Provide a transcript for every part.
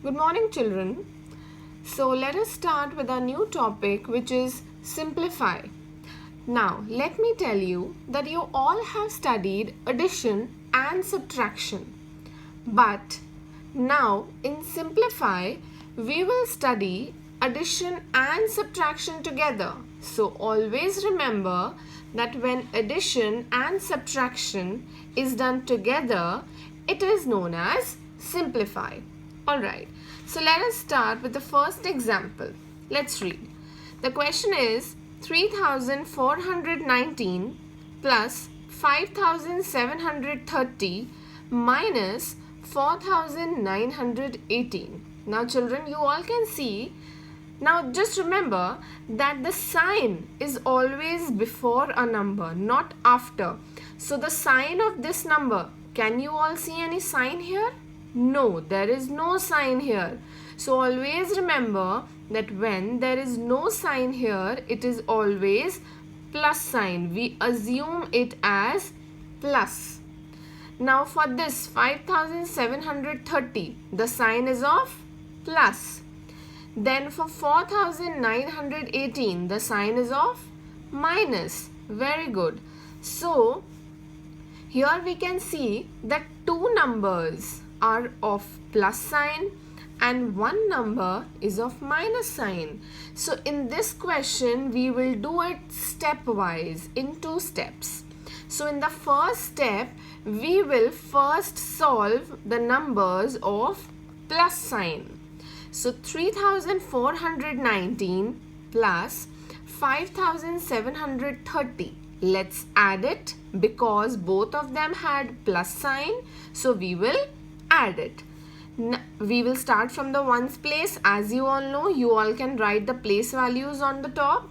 Good morning, children. So, let us start with our new topic, which is simplify. Now, let me tell you that you all have studied addition and subtraction. But now, in simplify, we will study addition and subtraction together. So, always remember that when addition and subtraction is done together, it is known as simplify. Alright, so let us start with the first example. Let's read. The question is 3419 plus 5730 minus 4918. Now children, you all can see. Now just remember that the sign is always before a number, not after. So the sign of this number, can you all see any sign here? No, there is no sign here. So always remember that when there is no sign here, it is always plus sign. We assume it as plus. Now for this 5730, the sign is of plus. Then for 4918, the sign is of minus. Very good. So here we can see that two numbers are of plus sign and one number is of minus sign. So in this question we will do it stepwise in two steps. So in the first step we will first solve the numbers of plus sign. So 3419 plus 5730. Let's add it because both of them had plus sign. So we will add it. We will start from the ones place. As you all know, you all can write the place values on the top.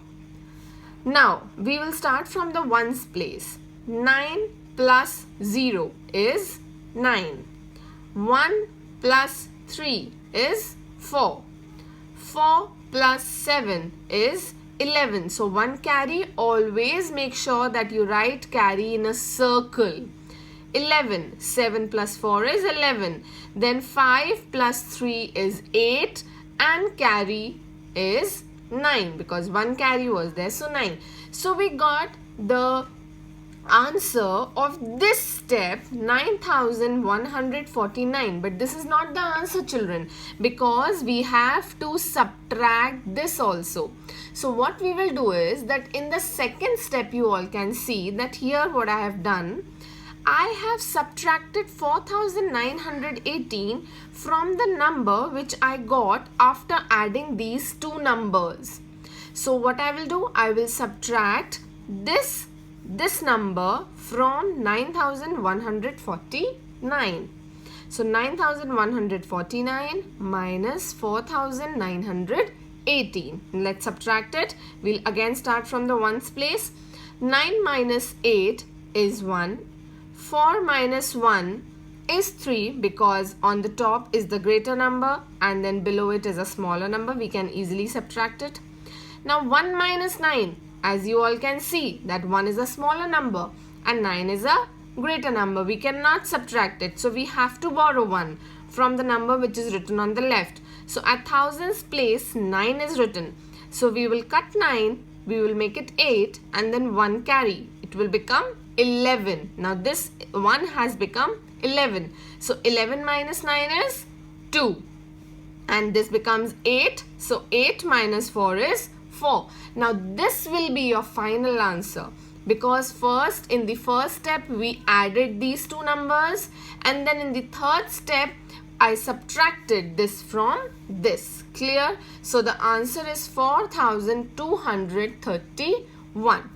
Now we will start from the ones place. 9 plus 0 is 9. 1 plus 3 is 4. 4 plus 7 is 11. So one carry, always make sure that you write carry in a circle. 11. 7 plus 4 is 11. Then 5 plus 3 is 8 and carry is 9 because one carry was there. So 9. So we got the answer of this step 9149, but this is not the answer, children, because we have to subtract this also. So what we will do is that in the second step you all can see that here what I have done, I have subtracted 4918 from the number which I got after adding these two numbers. So what I will do, I will subtract this number from 9149. So 9149 minus 4918. Let's subtract it. We'll again start from the ones place. 9 minus 8 is 1. 4 minus 1 is 3 because on the top is the greater number and then below it is a smaller number. We can easily subtract it. Now 1 minus 9. As you all can see that 1 is a smaller number and 9 is a greater number. We cannot subtract it. So we have to borrow 1 from the number which is written on the left. So at thousands place 9 is written. So we will cut 9, we will make it 8 and then 1 carry. It will become 11. Now this 1 has become 11. So 11 minus 9 is 2. And this becomes 8. So 8 minus 4 is 4. Now this will be your final answer because first in the first step we added these two numbers and then in the third step I subtracted this from this. Clear? So the answer is 4231.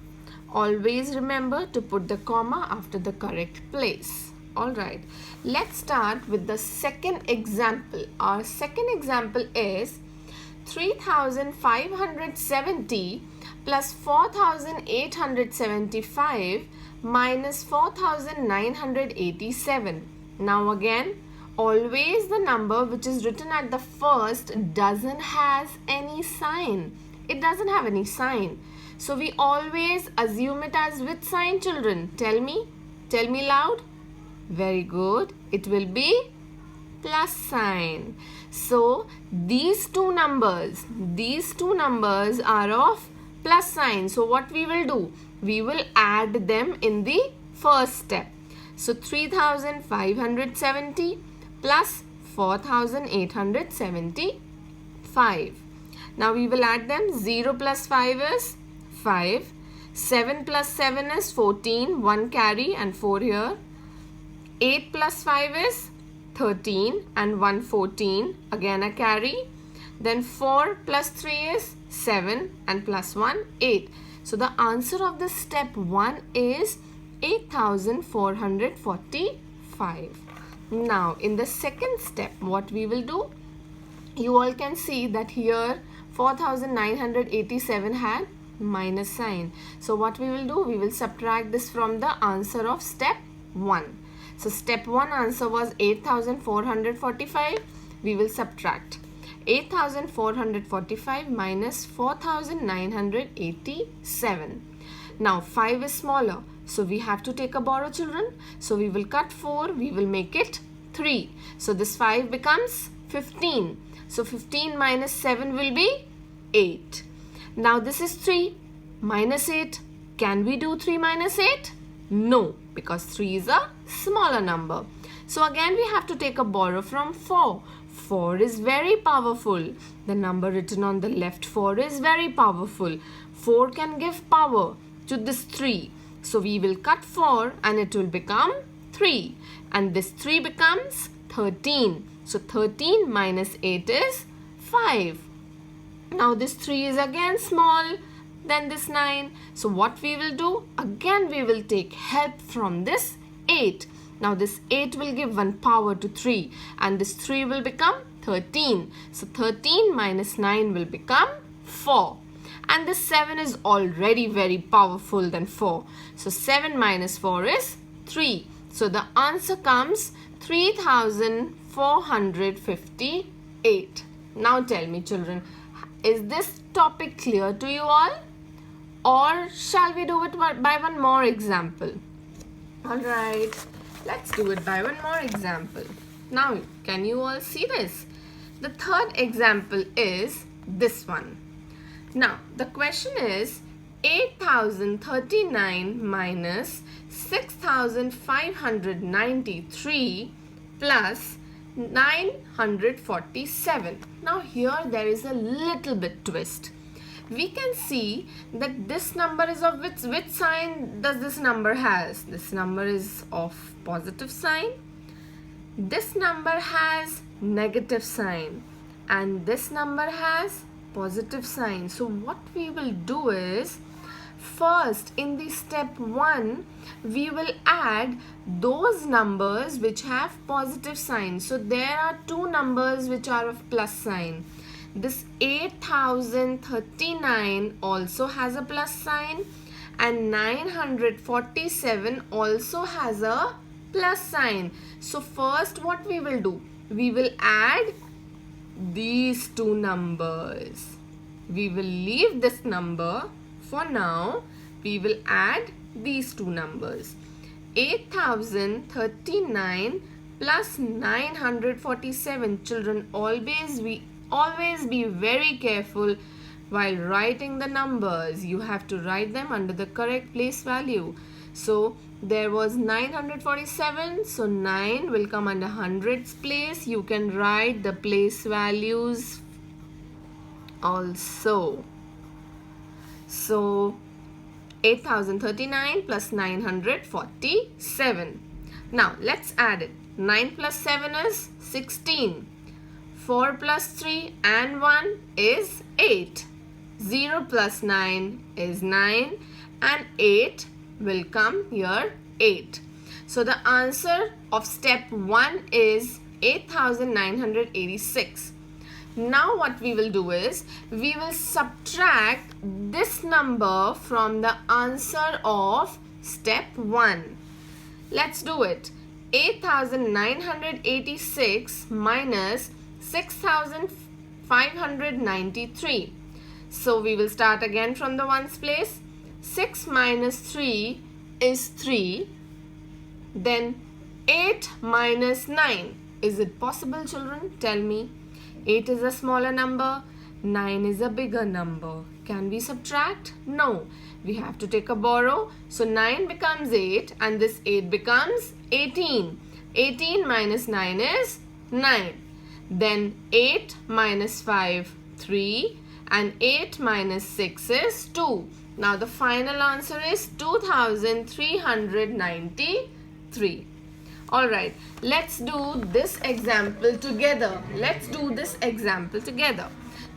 Always remember to put the comma after the correct place. Alright, let's start with the second example. Our second example is 3570 plus 4875 minus 4987. Now again, always the number which is written at the first doesn't has any sign. It doesn't have any sign. So we always assume it as with sign, children. Tell me loud. Very good. It will be plus sign. So these two numbers are of plus sign. So what we will do? We will add them in the first step. So 3570 plus 4875. Now we will add them. 0 plus 5 is 5. 7 plus 7 is 14. 1 carry and 4 here. 8 plus 5 is 13 and 1 14. Again a carry. Then 4 plus 3 is 7 and plus 1 8. So the answer of the step 1 is 8445. Now in the second step, what we will do? You all can see that here 4987 had minus sign. So what we will do? We will subtract this from the answer of step 1. So step 1 answer was 8445. We will subtract 8445 minus 4987. Now 5 is smaller, so we have to take a borrow, children. So we will cut 4, we will make it 3. So this 5 becomes 15. So 15 minus 7 will be 8. Now this is 3 minus 8. Can we do 3 minus 8? No, because 3 is a smaller number. So again we have to take a borrow from 4. 4 is very powerful. The number written on the left 4 is very powerful. 4 can give power to this 3. So we will cut 4 and it will become 3. And this 3 becomes 13. So 13 minus 8 is 5. Now this 3 is again small than this 9. So what we will do? Again we will take help from this 8. Now this 8 will give 1 power to 3 and this 3 will become 13. So 13 minus 9 will become 4. And this 7 is already very powerful than 4. So 7 minus 4 is 3. So the answer comes 3458. Now tell me, children, is this topic clear to you all? Or shall we do it by one more example? Alright, let's do it by one more example. Now, can you all see this? The third example is this one. Now, the question is 8039 minus 6593 plus 947. Now, here there is a little bit twist. We can see that this number is of which sign does this number has? This number is of positive sign. This number has negative sign. And this number has positive sign. So what we will do is, first in the step 1, we will add those numbers which have positive sign. So there are two numbers which are of plus sign. This 8039 also has a plus sign and 947 also has a plus sign. So first what we will do? We will add these two numbers. We will leave this number for now. We will add these two numbers. 8039 plus 947. Children, always be very careful while writing the numbers. You have to write them under the correct place value. So there was 947, so 9 will come under hundreds place. You can write the place values also. So 8039 plus 947. Now let's add it. 9 plus 7 is 16. 4 plus 3 and 1 is 8. 0 plus 9 is 9 and 8 will come here 8. So the answer of step 1 is 8986. Now what we will do is, we will subtract this number from the answer of step 1. Let's do it. 8986 minus 6593. So we will start again from the ones place. 6 minus 3 is 3. Then 8 minus 9. Is it possible, children? Tell me. 8 is a smaller number. 9 is a bigger number. Can we subtract? No. We have to take a borrow. So 9 becomes 8 and this 8 becomes 18. 18 minus 9 is 9. Then 8 minus 5, 3. And 8 minus 6 is 2. Now the final answer is 2393. Alright, let's do this example together.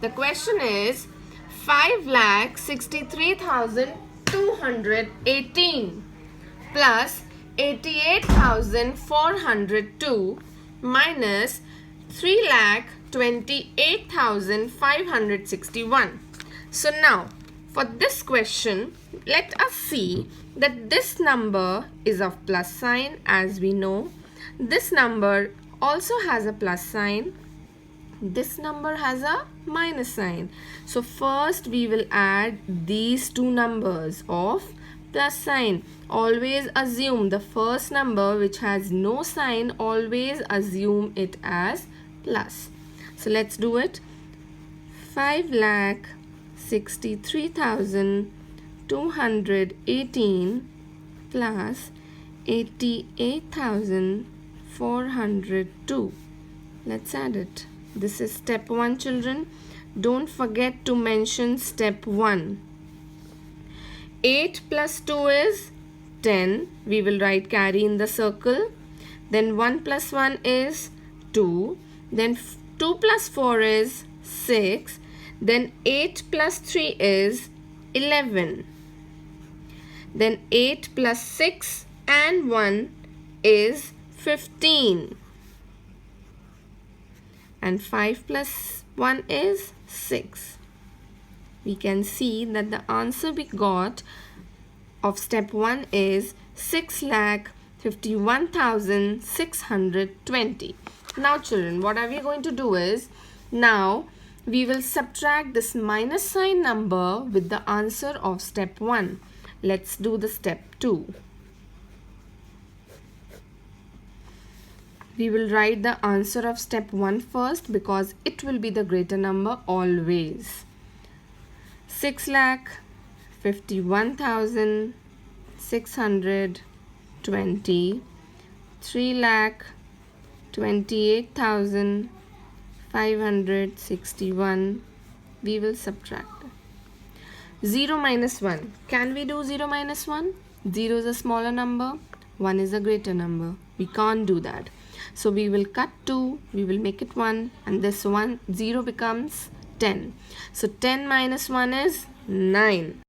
The question is 5,63,218 plus 88,402 minus 3,28,561. So now for this question, let us see that this number is of plus sign, as we know. This number also has a plus sign. This number has a minus sign. So first we will add these two numbers of plus sign. Always assume the first number which has no sign, always assume it as plus. So let's do it. 5,63,218 plus 88,402. Let's add it. This is step 1, children. Don't forget to mention step 1. 8 plus 2 is 10. We will write carry in the circle. Then 1 plus 1 is 2. Then 2 plus 4 is 6. Then 8 plus 3 is 11. Then 8 plus 6 and 1 is 15. And 5 plus 1 is 6. We can see that the answer we got of step 1 is 6,51,620. Now children, what are we going to do is, now we will subtract this minus sign number with the answer of step 1. Let's do the step 2. We will write the answer of step 1 first because it will be the greater number always. 6,51,620, 3,28,561. We will subtract. 0 minus 1. Can we do 0 minus 1? 0 is a smaller number, 1 is a greater number. We can't do that. So we will cut 2, we will make it 1, and this 0 becomes 10. So 10 minus 1 is 9.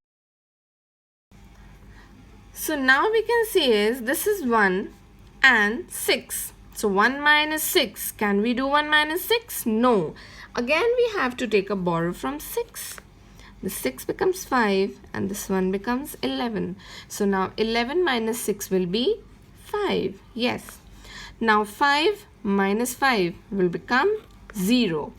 So now we can see is this is 1 and 6. So 1 minus 6. Can we do 1 minus 6? No. Again we have to take a borrow from 6. The 6 becomes 5 and this 1 becomes 11. So now 11 minus 6 will be 5. Yes. Now 5 minus 5 will become 0.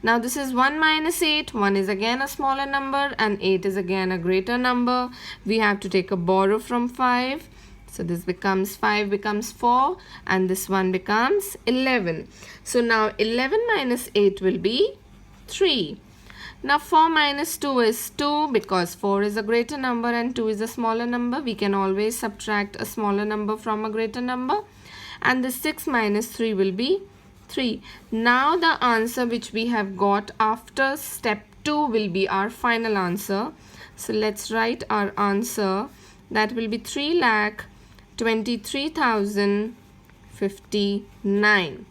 Now this is 1 minus 8. 1 is again a smaller number and 8 is again a greater number. We have to take a borrow from 5. So this becomes 5 becomes 4 and this 1 becomes 11. So now 11 minus 8 will be 3. Now 4 minus 2 is 2 because 4 is a greater number and 2 is a smaller number. We can always subtract a smaller number from a greater number. And the 6 minus 3 will be 3. Now the answer which we have got after step 2 will be our final answer. So let's write our answer. That will be 3,23,059.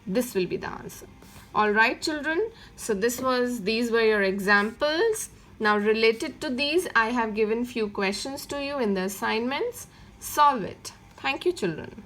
This will be the answer. Alright children, so these were your examples. Now related to these, I have given few questions to you in the assignments. Solve it. Thank you children.